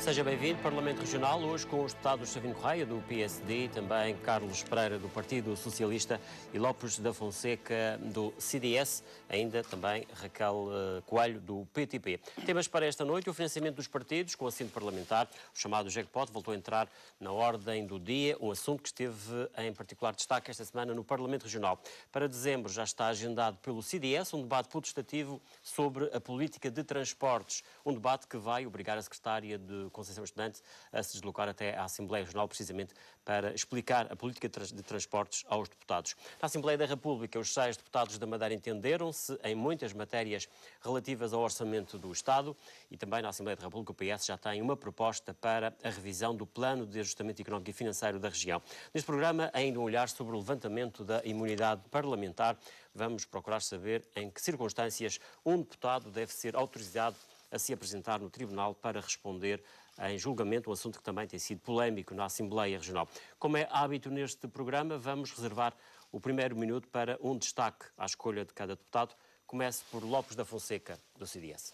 Seja bem-vindo, Parlamento Regional, hoje com os deputados Savino Correia, do PSD, também Carlos Pereira, do Partido Socialista, e Lopes da Fonseca, do CDS, ainda também Raquel Coelho, do PTP. Temas para esta noite: o financiamento dos partidos com assento parlamentar, o chamado jackpot, voltou a entrar na ordem do dia, um assunto que esteve em particular destaque esta semana no Parlamento Regional. Para dezembro já está agendado pelo CDS um debate putestativo sobre a política de transportes, um debate que vai obrigar a secretária de Conceição Estudante a se deslocar até à Assembleia Regional, precisamente para explicar a política de transportes aos deputados. Na Assembleia da República, os 6 deputados da Madeira entenderam-se em muitas matérias relativas ao orçamento do Estado, e também na Assembleia da República o PS já tem uma proposta para a revisão do Plano de Ajustamento Económico e Financeiro da região. Neste programa, ainda um olhar sobre o levantamento da imunidade parlamentar. Vamos procurar saber em que circunstâncias um deputado deve ser autorizado a se apresentar no Tribunal para responder em julgamento, um assunto que também tem sido polémico na Assembleia Regional. Como é hábito neste programa, vamos reservar o primeiro minuto para um destaque à escolha de cada deputado. Comece por Lopes da Fonseca, do CDS.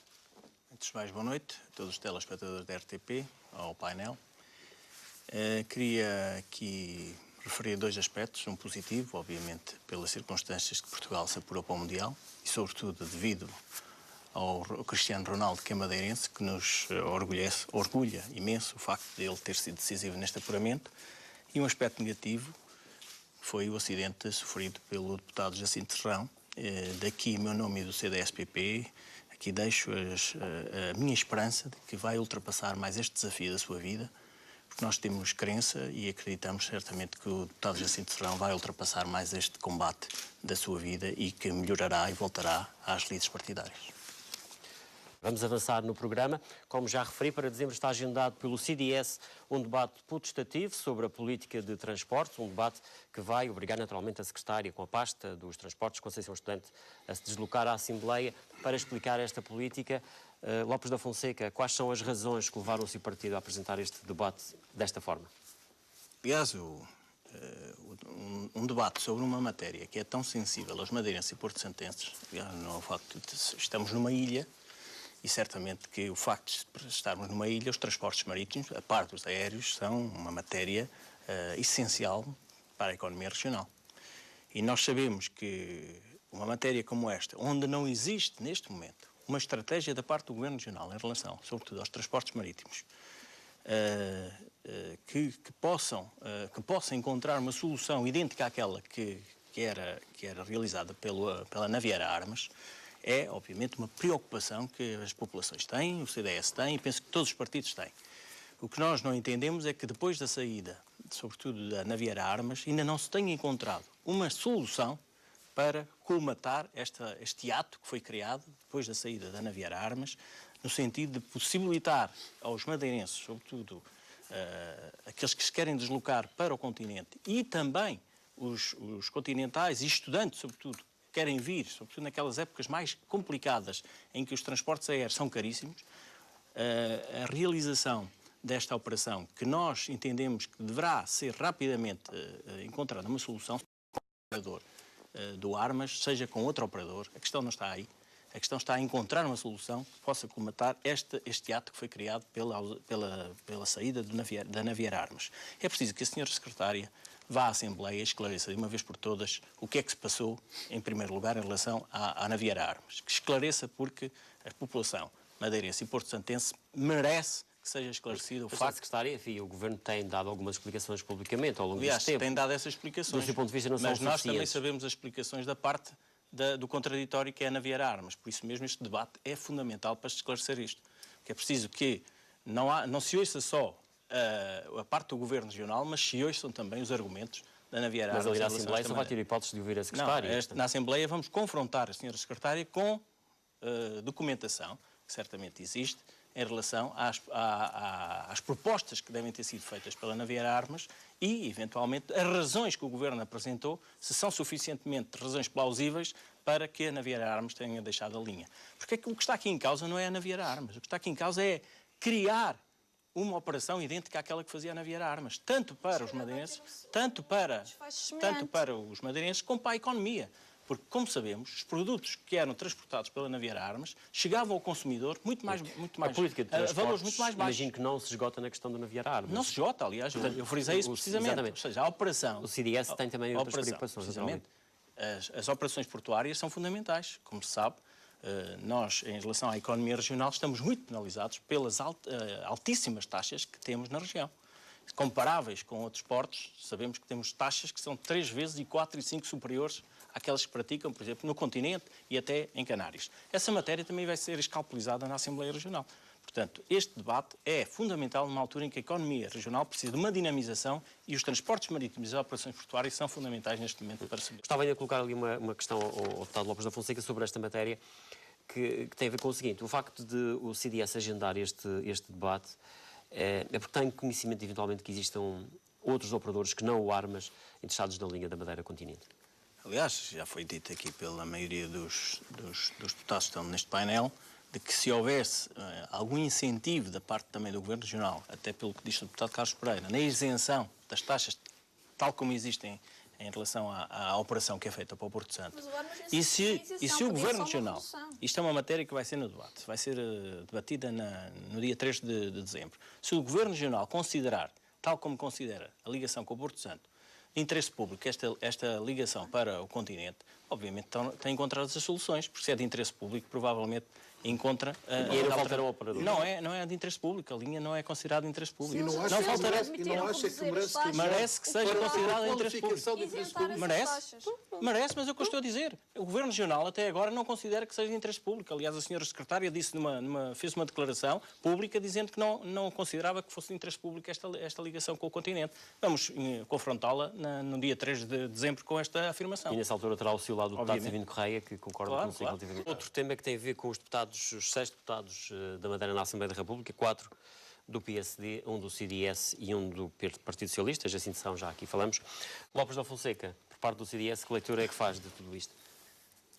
Antes de mais, boa noite a todos os telespectadores da RTP, ao painel. Queria aqui referir 2 aspectos, um positivo, obviamente, pelas circunstâncias que Portugal se apurou para o Mundial, e sobretudo devido ao Cristiano Ronaldo, que é madeirense, que nos orgulha imenso o facto de ele ter sido decisivo neste apuramento. E um aspecto negativo foi o acidente sofrido pelo deputado Jacinto Serrão. Daqui, meu nome e do CDS-PP, aqui deixo a minha esperança de que vai ultrapassar mais este desafio da sua vida, porque nós temos crença e acreditamos certamente que o deputado Jacinto Serrão vai ultrapassar mais este combate da sua vida e que melhorará e voltará às lides partidárias. Vamos avançar no programa. Como já referi, para dezembro está agendado pelo CDS um debate putestativo sobre a política de transportes, um debate que vai obrigar naturalmente a secretária com a pasta dos transportes, Conceição Estudante, a se deslocar à Assembleia para explicar esta política. Lopes da Fonseca, quais são as razões que levaram o seu partido a apresentar este debate desta forma? Aliás, um debate sobre uma matéria que é tão sensível aos madeirenses e porto-santenses, não é o facto de estamos numa ilha. E certamente que o facto de estarmos numa ilha, os transportes marítimos, a par dos aéreos, são uma matéria essencial para a economia regional. E nós sabemos que uma matéria como esta, onde não existe neste momento uma estratégia da parte do Governo Regional em relação, sobretudo, aos transportes marítimos, que possam encontrar uma solução idêntica àquela que era realizada pela Naviera Armas, é, obviamente, uma preocupação que as populações têm, o CDS tem e penso que todos os partidos têm. O que nós não entendemos é que depois da saída, sobretudo da Naviera Armas, ainda não se tenha encontrado uma solução para colmatar este ato que foi criado depois da saída da Naviera Armas, no sentido de possibilitar aos madeirenses, sobretudo aqueles que se querem deslocar para o continente e também os continentais e estudantes, sobretudo, querem vir, sobretudo naquelas épocas mais complicadas em que os transportes aéreos são caríssimos, a realização desta operação, que nós entendemos que deverá ser rapidamente encontrada uma solução, seja com o operador do Armas, seja com outro operador, a questão não está aí. A questão está a encontrar uma solução que possa colmatar este ato que foi criado pela saída da Naviera Armas. É preciso que a senhora secretária vá à Assembleia e esclareça de uma vez por todas o que é que se passou, em primeiro lugar, em relação à Naviera Armas. Que esclareça, porque a população madeirense e porto-santense merece que seja esclarecido o facto... A secretária, enfim, o Governo tem dado algumas explicações publicamente ao longo Aliás, deste tempo. tem dado essas explicações. Do seu ponto de vista, não são mas nós também suficientes. sabemos as explicações da parte do contraditório que é a Naviera Armas. Por isso mesmo este debate é fundamental para esclarecer isto. Porque é preciso que não se ouça só a parte do Governo Regional, mas se ouçam também os argumentos da Naviera Armas. Mas ali na Assembleia só vai ter hipótese de ouvir a secretária. Não, na Assembleia vamos confrontar a senhora secretária com documentação, que certamente existe, em relação às propostas que devem ter sido feitas pela Naviera Armas e, eventualmente, as razões que o Governo apresentou, se são suficientemente razões plausíveis para que a Naviera Armas tenha deixado a linha. Porque o que está aqui em causa não é a Naviera Armas, o que está aqui em causa é criar uma operação idêntica àquela que fazia a Naviera Armas, tanto para os madeirenses, tanto para os madeirenses como para a economia. Porque, como sabemos, os produtos que eram transportados pela Naviera Armas chegavam ao consumidor muito mais a política de transportes, valores muito mais baixos. Imagino que não se esgota na questão da Naviera Armas. Não se esgota, aliás, eu frisei isso precisamente. Exatamente. Ou seja, a operação... O CDS tem também outras preocupações. Precisamente. As operações portuárias são fundamentais. Como se sabe, nós, em relação à economia regional, estamos muito penalizados pelas altíssimas taxas que temos na região. Comparáveis com outros portos, sabemos que temos taxas que são 3 vezes e 4 e 5 superiores àquelas que praticam, por exemplo, no continente e até em Canárias. Essa matéria também vai ser escalpelizada na Assembleia Regional. Portanto, este debate é fundamental numa altura em que a economia regional precisa de uma dinamização e os transportes marítimos e as operações portuárias são fundamentais neste momento para subir. Gostava ainda de colocar ali uma questão ao deputado Lopes da Fonseca sobre esta matéria que tem a ver com o seguinte. O facto de o CDS agendar este debate é porque tem conhecimento, eventualmente, que existam outros operadores que não o Armas interessados na linha da Madeira Continente. Aliás, já foi dito aqui pela maioria dos deputados que estão neste painel, de que se houvesse algum incentivo da parte também do Governo Regional, até pelo que disse o deputado Carlos Pereira, na isenção das taxas, tal como existem em relação à operação que é feita para o Porto Santo. E se o Governo Regional, isto é uma matéria que vai ser no debate, vai ser debatida no dia 3 de dezembro, se o Governo Regional considerar, tal como considera a ligação com o Porto Santo, de interesse público, esta ligação para o continente, obviamente tem encontrado as soluções, porque se é de interesse público, provavelmente encontra... E não faltará o operador. Não é de interesse público, a linha não é considerada de interesse público. E não acha que merece que seja considerada de interesse público. Merece, mas é o que eu estou a dizer. O Governo Regional até agora não considera que seja de interesse público. Aliás, a senhora Secretária disse fez uma declaração pública dizendo que não considerava que fosse de interesse público esta ligação com o continente. Vamos confrontá-la no dia 3 de dezembro com esta afirmação. E nessa altura terá o seu lado o deputado Savino Correia, que concorda Claro, consigo relativamente. Outro tema que tem a ver com os 6 deputados da Madeira na Assembleia da República, 4 do PSD, 1 do CDS e 1 do Partido Socialista, assim são, já aqui falamos. Lopes da Fonseca, por parte do CDS, que leitura é que faz de tudo isto?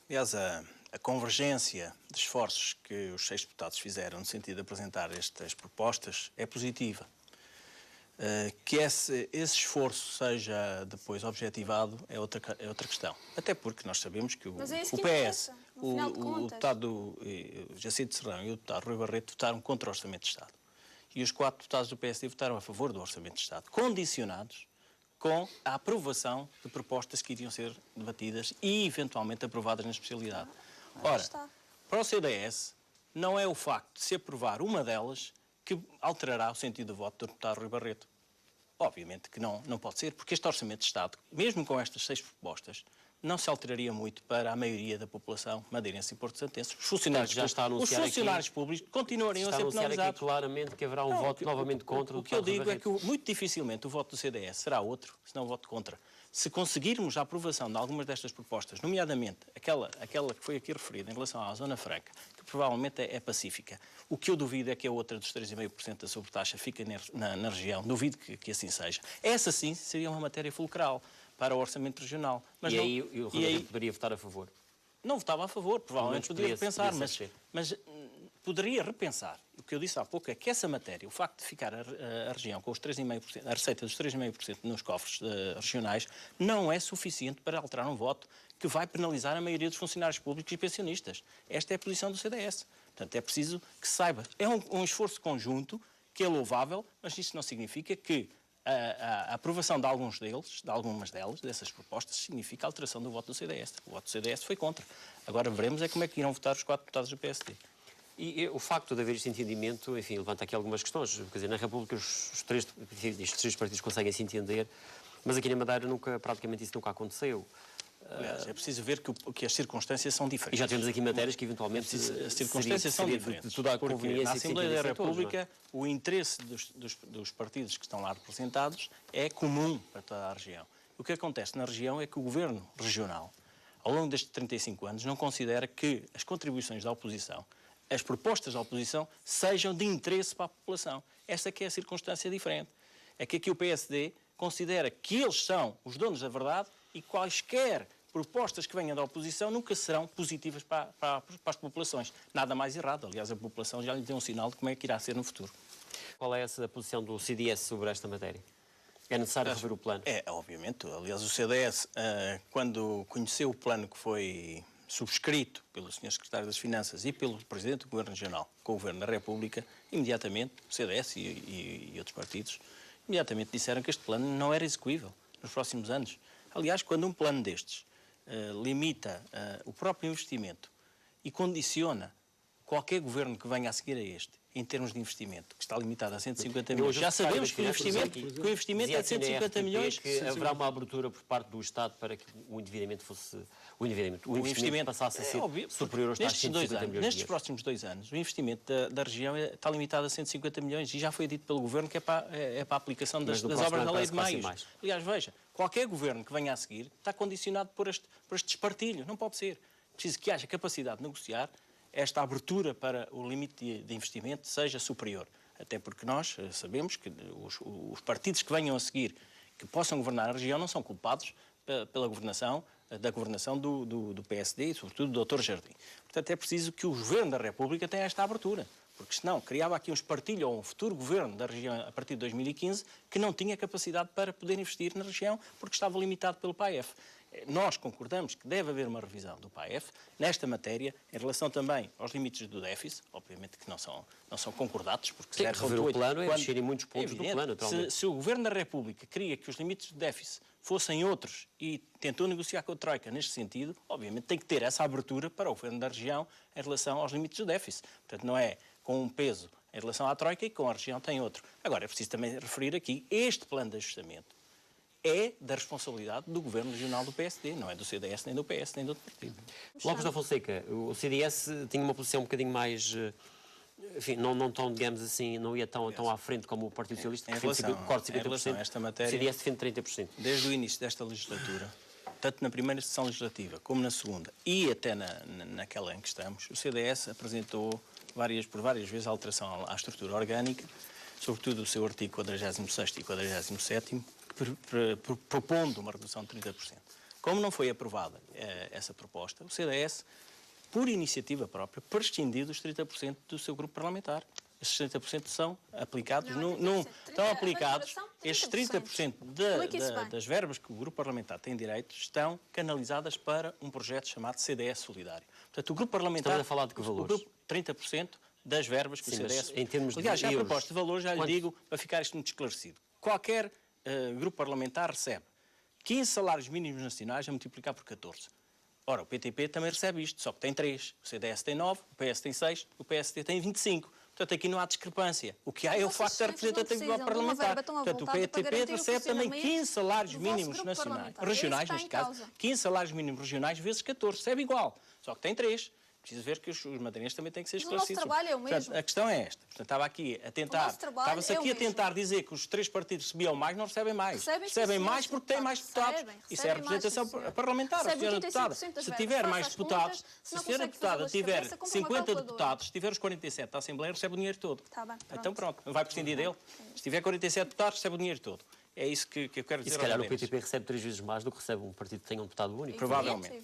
Aliás, a convergência de esforços que os 6 deputados fizeram no sentido de apresentar estas propostas é positiva. Que esse esforço seja depois objetivado é outra questão. Até porque nós sabemos que o PS, o deputado Jacinto Serrão e o deputado Rui Barreto votaram contra o Orçamento de Estado. E os 4 deputados do PSD votaram a favor do Orçamento de Estado, condicionados com a aprovação de propostas que iriam ser debatidas e eventualmente aprovadas na especialidade. Ora, para o CDS, não é o facto de se aprovar uma delas que alterará o sentido do voto do deputado Rui Barreto. Obviamente que não pode ser, porque este Orçamento de Estado, mesmo com estas 6 propostas, não se alteraria muito para a maioria da população madeirense e porto-santense. Os funcionários públicos continuariam a ser penalizados. Está a anunciar aqui claramente que haverá um voto novamente contra o que eu digo é que muito dificilmente o voto do CDS será outro, senão o voto contra. Se conseguirmos a aprovação de algumas destas propostas, nomeadamente aquela que foi aqui referida em relação à Zona Franca, que provavelmente é pacífica, o que eu duvido é que a outra dos 3,5% da sobretaxa fique na região. Duvido que assim seja. Essa sim seria uma matéria fulcral para o Orçamento Regional. Mas aí o Rodrigo poderia votar a favor? Não votava a favor, provavelmente poderia repensar, mas poderia repensar. O que eu disse há pouco é que essa matéria, o facto de ficar a região com os 3,5%, a receita dos 3,5% nos cofres regionais, não é suficiente para alterar um voto que vai penalizar a maioria dos funcionários públicos e pensionistas. Esta é a posição do CDS. Portanto, é preciso que se saiba. É um esforço conjunto que é louvável, mas isso não significa que a aprovação de algumas delas, dessas propostas, significa a alteração do voto do CDS. O voto do CDS foi contra. Agora veremos como é que irão votar os 4 deputados do PSD. E o facto de haver este entendimento, enfim, levanta aqui algumas questões. Quer dizer, na República estes 3 partidos conseguem se entender, mas aqui na Madeira praticamente isso nunca aconteceu. Aliás, é preciso ver que as circunstâncias são diferentes. E já temos aqui matérias que eventualmente as circunstâncias são diferentes. De toda a conveniência na Assembleia da República, todos, o interesse dos partidos que estão lá representados é comum para toda a região. O que acontece na região é que o Governo Regional, ao longo destes 35 anos, não considera que as contribuições da oposição, as propostas da oposição, sejam de interesse para a população. Esta que é a circunstância diferente. É que aqui o PSD considera que eles são os donos da verdade e quaisquer propostas que venham da oposição nunca serão positivas para as populações. Nada mais errado. Aliás, a população já lhe deu um sinal de como é que irá ser no futuro. Qual é essa posição do CDS sobre esta matéria? É necessário rever o plano? É, obviamente. Aliás, o CDS, quando conheceu o plano que foi subscrito pelo Sr. Secretário das Finanças e pelo Presidente do Governo Regional com o Governo da República, imediatamente, o CDS e outros partidos, imediatamente disseram que este plano não era execuível nos próximos anos. Aliás, quando um plano destes limita o próprio investimento e condiciona qualquer governo que venha a seguir a este, em termos de investimento, que está limitado a 150 milhões. Já sabemos que o investimento é de 150 milhões. Que haverá uma abertura por parte do Estado para que o investimento passasse a ser superior aos tais 150 milhões. Nestes próximos 2 anos, o investimento da região está limitado a 150 milhões e já foi dito pelo Governo que é para a aplicação das obras da Lei de Maios. Aliás, veja, qualquer governo que venha a seguir está condicionado por este despartilho. Não pode ser. Preciso que haja capacidade de negociar esta abertura para o limite de investimento seja superior. Até porque nós sabemos que os partidos que venham a seguir, que possam governar a região, não são culpados pela governação do PSD e, sobretudo, do Dr. Jardim. Portanto, é preciso que o Governo da República tenha esta abertura. Porque senão criava aqui um espartilho ou um futuro governo da região a partir de 2015 que não tinha capacidade para poder investir na região porque estava limitado pelo PAEF. Nós concordamos que deve haver uma revisão do PAEF nesta matéria, em relação também aos limites do déficit, obviamente que não são concordados, porque se rever o plano é mexer em muitos pontos do plano. Se o Governo da República queria que os limites do déficit fossem outros e tentou negociar com a Troika neste sentido, obviamente tem que ter essa abertura para o Governo da região em relação aos limites do déficit. Portanto, não é com um peso em relação à Troika e com a região tem outro. Agora, é preciso também referir aqui, este plano de ajustamento é da responsabilidade do Governo Regional do PSD, não é do CDS, nem do PS, nem do outro partido. Lopes da Fonseca, o CDS tinha uma posição um bocadinho mais... Enfim, não tão, digamos assim, não ia tão à frente como o Partido Socialista, que corta 50%. Esta matéria, o CDS defende 30%. Desde o início desta legislatura, tanto na primeira sessão legislativa como na segunda, e até naquela em que estamos, o CDS apresentou por várias vezes a alteração à estrutura orgânica, sobretudo o seu artigo 46º e 47º, propondo uma redução de 30%. Como não foi aprovada essa proposta, o CDS, por iniciativa própria, prescindiu dos 30% do seu grupo parlamentar. Esses 30% são aplicados estão aplicados. Estes 30% das verbas que o grupo parlamentar tem direito estão canalizadas para um projeto chamado CDS Solidário. Portanto, o grupo parlamentar... Estamos a falar de que valores? 30% das verbas que o CDS... Em termos de aliás, já a euros, proposta de valor, já lhe digo, para ficar isto muito esclarecido. Qualquer grupo parlamentar recebe 15 salários mínimos nacionais a multiplicar por 14. Ora, o PTP também recebe isto, só que tem 3. O CDS tem 9, o PS tem 6, o PSD tem 25. Portanto, aqui não há discrepância. O que há é o facto da representatividade parlamentar. Portanto, o PTP recebe também 15 salários mínimos nacionais, regionais, neste caso. 15 salários mínimos regionais vezes 14. Recebe igual, só que tem 3. Preciso ver que os madeirenses também têm que ser esclarecidos. O nosso trabalho é o mesmo. Portanto, a questão é esta. Portanto, estava-se aqui a tentar dizer que os 3 partidos recebiam mais, não recebem mais. Recebem mais porque têm mais deputados. Isso é a representação parlamentar. A senhora deputada, se tiver mais deputados, se a senhora deputada tiver 50 deputados, se tiver os 47 da Assembleia, recebe o dinheiro todo. Então pronto, não vai prescindir dele. Se tiver 47 deputados, recebe o dinheiro todo. É isso que eu quero dizer. E se calhar o PTP recebe 3 vezes mais do que recebe um partido que tenha um deputado único. Provavelmente.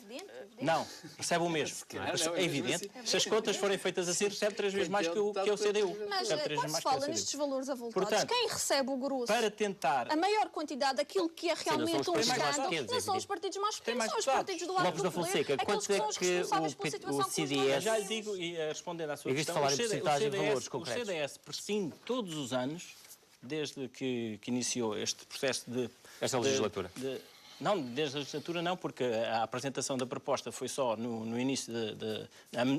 Não, recebe o mesmo. É evidente. Se as contas forem feitas assim, recebe 3 vezes mais que o CDU. Mas quando se fala nestes valores avultados, quem recebe o grosso, para tentar... a maior quantidade daquilo que é realmente um escândalo, não são os partidos mais pequenos, são os partidos do lado do poder, aqueles que são os responsáveis pela situação que CDS... Já lhe digo, e respondendo à sua questão, o CDS prescinde todos os anos, desde que iniciou este processo de... Esta legislatura? Não, desde a legislatura não, porque a apresentação da proposta foi só no início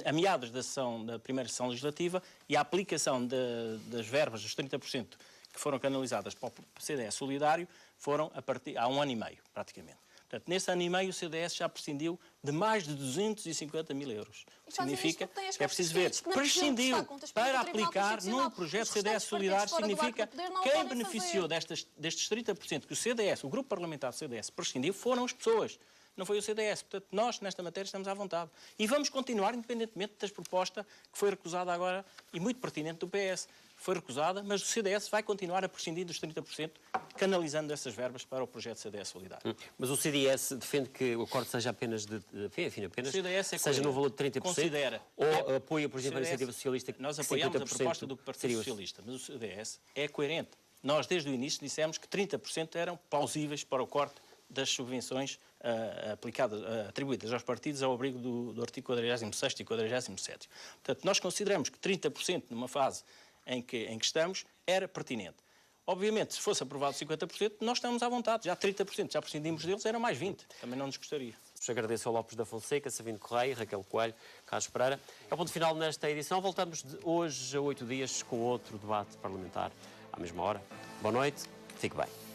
a meados da primeira sessão legislativa e a aplicação das verbas, dos 30% que foram canalizadas para o CDS Solidário, foram há 1 ano e meio, praticamente. Portanto, nesse ano e meio o CDS já prescindiu de mais de 250 mil euros. Significa que é preciso ver, prescindiu para aplicar num projeto CDS Solidário, significa que quem beneficiou destes 30% que o CDS, o grupo parlamentar do CDS, prescindiu, foram as pessoas. Não foi o CDS. Portanto, nós, nesta matéria, estamos à vontade. E vamos continuar, independentemente das propostas que foi recusada agora, e muito pertinente do PS. Foi recusada, mas o CDS vai continuar a prescindir dos 30%, canalizando essas verbas para o projeto CDS Solidário. Mas o CDS defende que o corte seja apenas seja no valor de 30%? Considera. Ou apoia, por exemplo, a iniciativa socialista? Nós apoiamos a proposta do Partido Socialista, mas o CDS é coerente. nós desde o início dissemos que 30% eram plausíveis para o corte das subvenções atribuídas aos partidos ao abrigo do artigo 46º e 47º. Portanto, nós consideramos que 30% numa fase em que estamos era pertinente. Obviamente, se fosse aprovado 50%, nós estamos à vontade. Já 30%, já prescindimos deles, era mais 20%. Também não nos gostaria. Agradeço ao Lopes da Fonseca, Savino Correia, Raquel Coelho, Carlos Pereira. É o ponto final nesta edição. Voltamos hoje a 8 dias com outro debate parlamentar à mesma hora. Boa noite, fique bem.